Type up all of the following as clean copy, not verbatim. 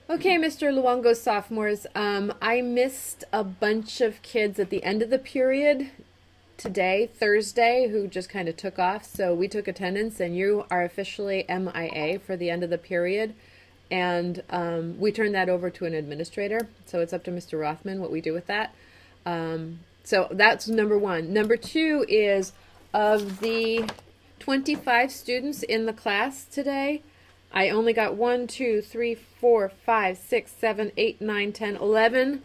Okay, Mr. Luongo sophomores, I missed a bunch of kids at the end of the period today, Thursday, who just kind of took off. So we took attendance, and you are officially MIA for the end of the period. And we turned that over to an administrator. So it's up to Mr. Rothman what we do with that. So that's number one. Number two is, of the 25 students in the class today, I only got 1, 2, 3, 4, 5, 6, 7, 8, 9, 10, 11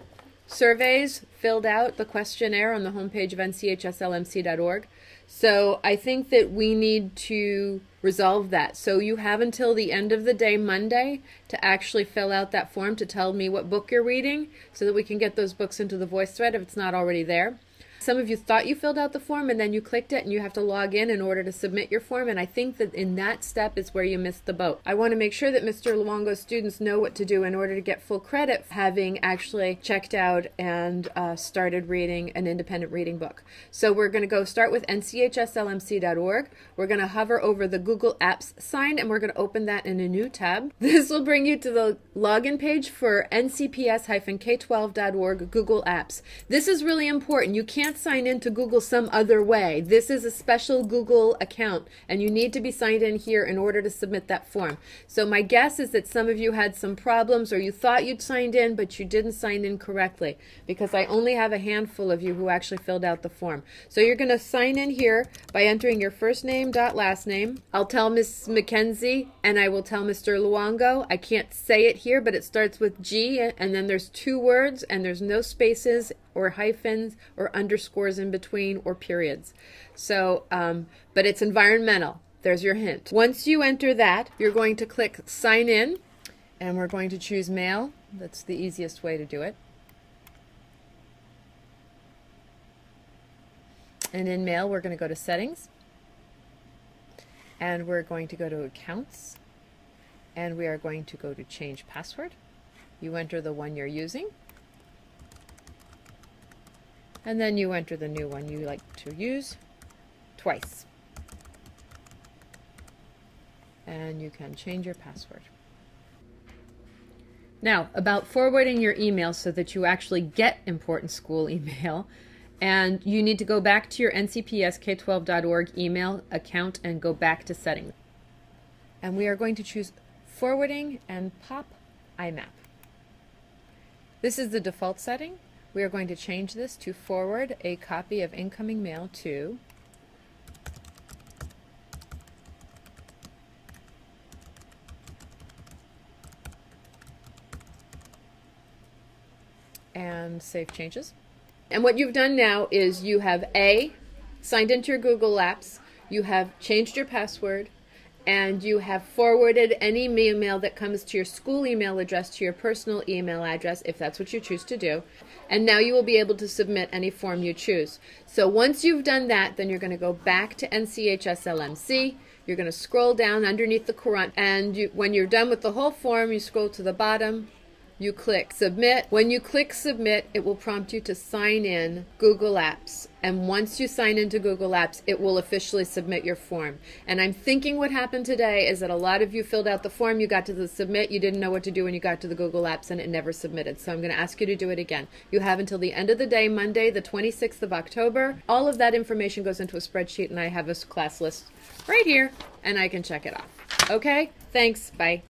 surveys filled out, the questionnaire on the homepage of nchslmc.org. So I think that we need to resolve that. So you have until the end of the day, Monday, to actually fill out that form to tell me what book you're reading so that we can get those books into the voice thread if it's not already there. Some of you thought you filled out the form and then you clicked it and you have to log in order to submit your form, and I think that in that step is where you missed the boat. I want to make sure that Mr. Luongo's students know what to do in order to get full credit for having actually checked out and started reading an independent reading book. So we're going to go start with nchslmc.org. We're going to hover over the Google Apps sign and we're going to open that in a new tab. This will bring you to the login page for ncps-k12.org Google Apps. This is really important. You can't sign in to Google some other way. This is a special Google account and you need to be signed in here in order to submit that form. So my guess is that some of you had some problems, or you thought you'd signed in but you didn't sign in correctly, because I only have a handful of you who actually filled out the form. So you're going to sign in here by entering your first name dot last name. I'll tell Miss McKenzie and I will tell Mr. Luongo. I can't say it here, but it starts with G and then there's 2 words and there's no spaces or hyphens or underscores in between or periods. So, but it's environmental. There's your hint. Once you enter that, you're going to click sign in and we're going to choose mail. That's the easiest way to do it. And in mail, we're going to go to settings and we're going to go to accounts and we are going to go to change password. You enter the one you're using. And then you enter the new one you like to use twice. And you can change your password. Now, about forwarding your email so that you actually get important school email, and you need to go back to your ncps-k12.org email account and go back to settings. And we are going to choose forwarding and pop IMAP. This is the default setting. We are going to change this to forward a copy of incoming mail to and save changes. And what you've done now is you have signed into your Google Apps, you have changed your password, and you have forwarded any email that comes to your school email address to your personal email address, if that's what you choose to do. And now you will be able to submit any form you choose. So once you've done that, then you're going to go back to NCHSLMC. You're going to scroll down underneath the Quran, and when you're done with the whole form, you scroll to the bottom. You click submit. When you click submit, it will prompt you to sign in Google Apps. And once you sign into Google Apps, it will officially submit your form. And I'm thinking what happened today is that a lot of you filled out the form, you got to the submit, you didn't know what to do when you got to the Google Apps, and it never submitted. So I'm going to ask you to do it again. You have until the end of the day, Monday, the 26th of October. All of that information goes into a spreadsheet, and I have a class list right here, and I can check it off. Okay? Thanks. Bye.